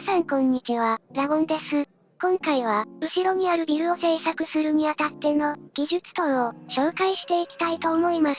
さんこんにちは、ラゴンです。今回は、後ろにあるビルを制作するにあたっての、技術等を、紹介していきたいと思います。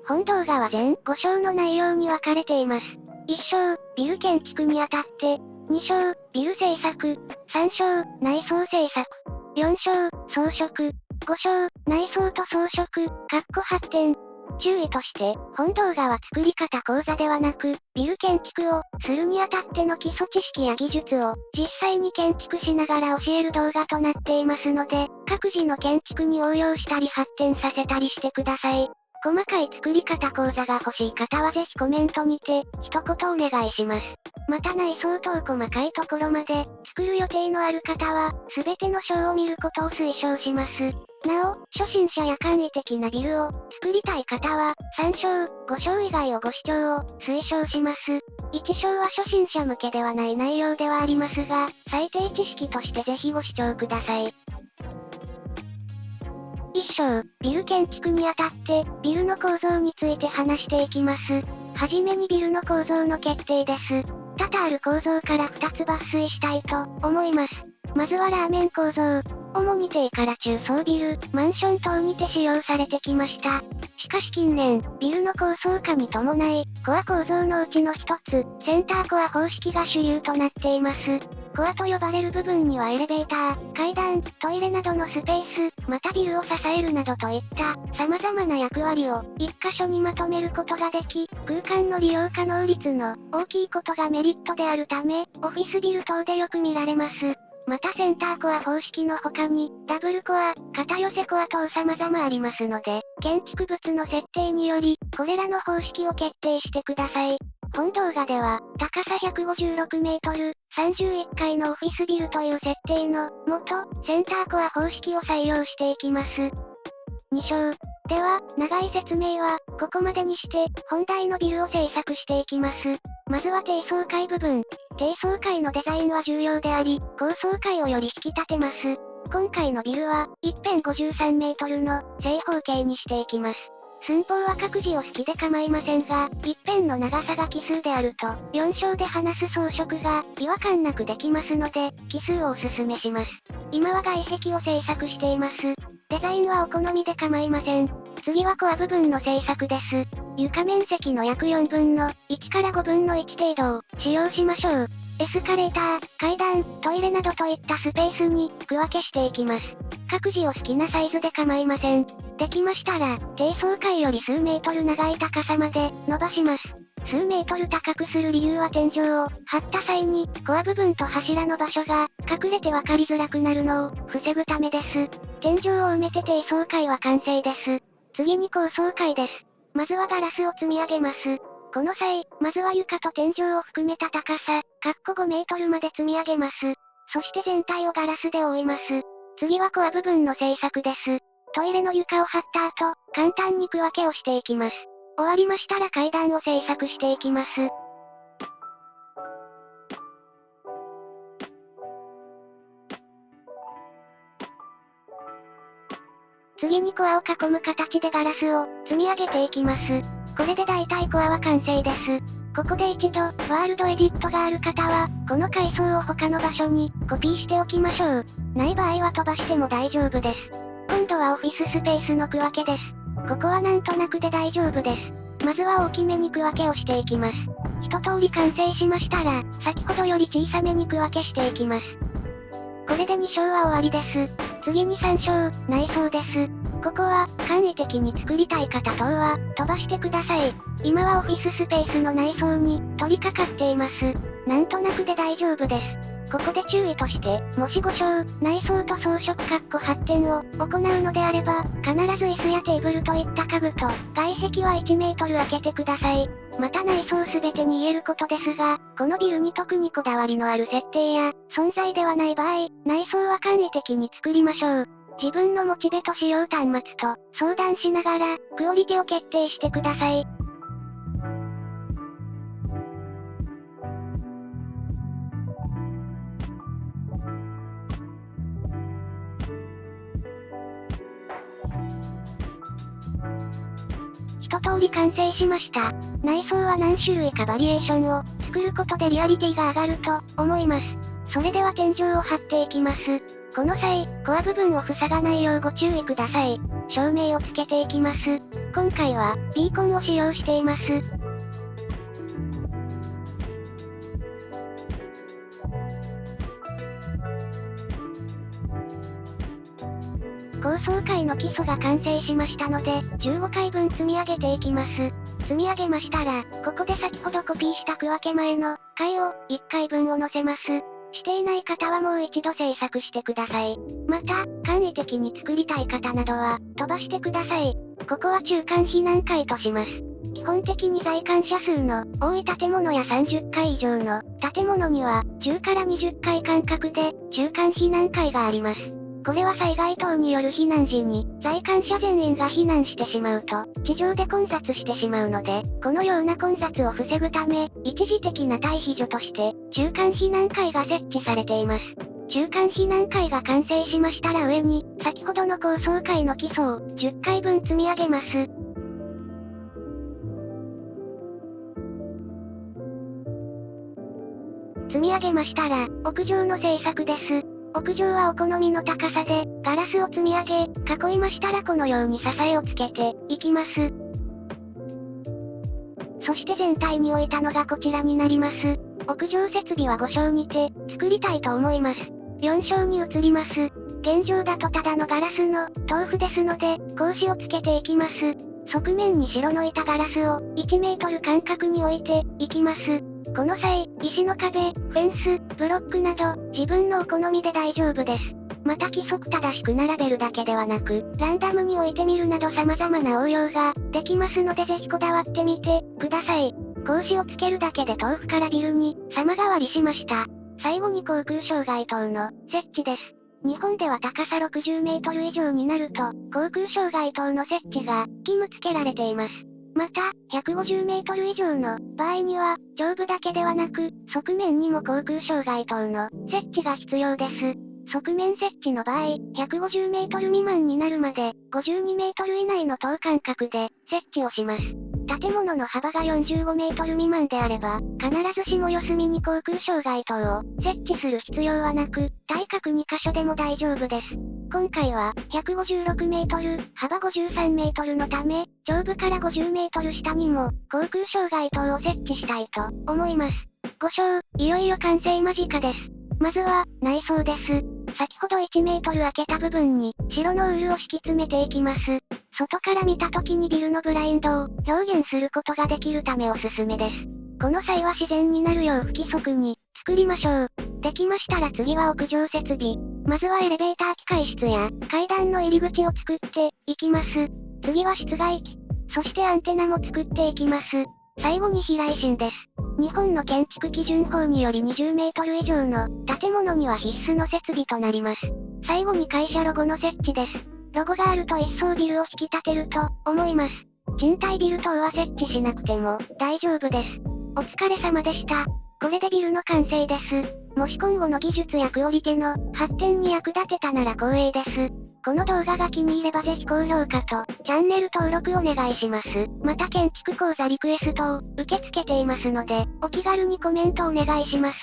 本動画は全5章の内容に分かれています。1章、ビル建築にあたって、2章、ビル製作、3章、内装製作、4章、装飾、5章、内装と装飾、発展。注意として、本動画は作り方講座ではなく、ビル建築をするにあたっての基礎知識や技術を実際に建築しながら教える動画となっていますので、各自の建築に応用したり発展させたりしてください。細かい作り方講座が欲しい方はぜひコメントにて、一言お願いします。また内装等細かいところまで、作る予定のある方は、すべての章を見ることを推奨します。なお、初心者や簡易的なビルを作りたい方は、3章、5章以外をご視聴を推奨します。1章は初心者向けではない内容ではありますが、最低知識としてぜひご視聴ください。1章、ビル建築にあたって、ビルの構造について話していきます。はじめにビルの構造の決定です。多々ある構造から2つ抜粋したいと思います。まずはラーメン構造。主に低から中層ビル、マンション等にて使用されてきました。しかし近年、ビルの高層化に伴い、コア構造のうちの一つ、センターコア方式が主流となっています。コアと呼ばれる部分にはエレベーター、階段、トイレなどのスペース、またビルを支えるなどといった様々な役割を一箇所にまとめることができ、空間の利用可能率の大きいことがメリットであるため、オフィスビル等でよく見られます。またセンターコア方式の他に、ダブルコア、片寄せコア等様々ありますので、建築物の設定により、これらの方式を決定してください。本動画では、高さ156メートル、31階のオフィスビルという設定のもと、センターコア方式を採用していきます。2章。では、長い説明は、ここまでにして、本題のビルを制作していきます。まずは低層階部分。低層階のデザインは重要であり、高層階をより引き立てます。今回のビルは、一辺53メートルの正方形にしていきます。寸法は各自お好きで構いませんが、一辺の長さが奇数であると、4章で話す装飾が違和感なくできますので、奇数をおすすめします。今は外壁を製作しています。デザインはお好みで構いません。次はコア部分の製作です。床面積の約4分の1から5分の1程度を使用しましょう。エスカレーター、階段、トイレなどといったスペースに区分けしていきます。各自お好きなサイズで構いません。できましたら、低層階より数メートル長い高さまで伸ばします。数メートル高くする理由は天井を張った際にコア部分と柱の場所が隠れて分かりづらくなるのを防ぐためです。天井を埋めて低層階は完成です。次に高層階です。まずはガラスを積み上げます。この際、まずは床と天井を含めた高さ、5メートルまで積み上げます。そして全体をガラスで覆います。次はコア部分の製作です。トイレの床を張った後、簡単に区分けをしていきます。終わりましたら階段を製作していきます。次にコアを囲む形でガラスを積み上げていきます。これで大体コアは完成です。ここで一度、ワールドエディットがある方は、この階層を他の場所にコピーしておきましょう。ない場合は飛ばしても大丈夫です。今度はオフィススペースの区分けです。ここはなんとなくで大丈夫です。まずは大きめに区分けをしていきます。一通り完成しましたら、先ほどより小さめに区分けしていきます。これで2章は終わりです。次に3章、内装です。ここは、簡易的に作りたい方等は、飛ばしてください。今はオフィススペースの内装に、取り掛かっています。なんとなくで大丈夫です。ここで注意として、もし5章、内装と装飾発展を行うのであれば、必ず椅子やテーブルといった家具と、外壁は1メートル開けてください。また内装すべてに言えることですが、このビルに特にこだわりのある設定や、存在ではない場合、内装は簡易的に作りましょう。自分のモチベと使用端末と相談しながら、クオリティを決定してください。一通り完成しました。内装は何種類かバリエーションを作ることでリアリティが上がると思います。それでは天井を張っていきます。この際、コア部分を塞がないようご注意ください。照明をつけていきます。今回は、ビーコンを使用しています。高層階の基礎が完成しましたので、15階分積み上げていきます。積み上げましたら、ここで先ほどコピーした区分け前の階を1階分を乗せます。していない方はもう一度制作してください。また、簡易的に作りたい方などは、飛ばしてください。ここは中間避難階とします。基本的に在館者数の多い建物や30階以上の建物には10から20階間隔で中間避難階があります。これは災害等による避難時に在館者全員が避難してしまうと地上で混雑してしまうので、このような混雑を防ぐため、一時的な退避所として中間避難階が設置されています。中間避難階が完成しましたら上に先ほどの高層階の基礎を10階分積み上げます。積み上げましたら屋上の製作です。屋上はお好みの高さで、ガラスを積み上げ、囲いましたらこのように支えをつけていきます。そして全体に置いたのがこちらになります。屋上設備は5章にて、作りたいと思います。4章に移ります。現状だとただのガラスの豆腐ですので、格子をつけていきます。側面に白の板ガラスを1メートル間隔に置いていきます。この際、石の壁、フェンス、ブロックなど、自分のお好みで大丈夫です。また規則正しく並べるだけではなく、ランダムに置いてみるなど様々な応用ができますのでぜひこだわってみてください。格子をつけるだけで豆腐からビルに様変わりしました。最後に航空障害灯の設置です。日本では高さ60メートル以上になると、航空障害灯の設置が義務付けられています。また、150メートル以上の場合には、上部だけではなく、側面にも航空障害灯の設置が必要です。側面設置の場合、150メートル未満になるまで、52メートル以内の等間隔で設置をします。建物の幅が45メートル未満であれば、必ずしも四隅に航空障害灯を設置する必要はなく、対角2箇所でも大丈夫です。今回は、156メートル、幅53メートルのため、上部から50メートル下にも、航空障害灯を設置したいと思います。5章、いよいよ完成間近です。まずは、内装です。先ほど1メートル開けた部分に、白のウールを敷き詰めていきます。外から見た時にビルのブラインドを表現することができるためおすすめです。この際は自然になるよう不規則に作りましょう。できましたら次は屋上設備。まずはエレベーター機械室や階段の入り口を作っていきます。次は室外機。そしてアンテナも作っていきます。最後に避雷針です。日本の建築基準法により20メートル以上の建物には必須の設備となります。最後に会社ロゴの設置です。ロゴがあると一層ビルを引き立てると思います。賃貸ビル等は設置しなくても大丈夫です。お疲れ様でした。これでビルの完成です。もし今後の技術やクオリティの発展に役立てたなら光栄です。この動画が気に入ればぜひ高評価とチャンネル登録お願いします。また建築講座リクエストを受け付けていますので、お気軽にコメントお願いします。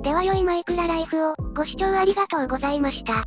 では良いマイクラライフをご視聴ありがとうございました。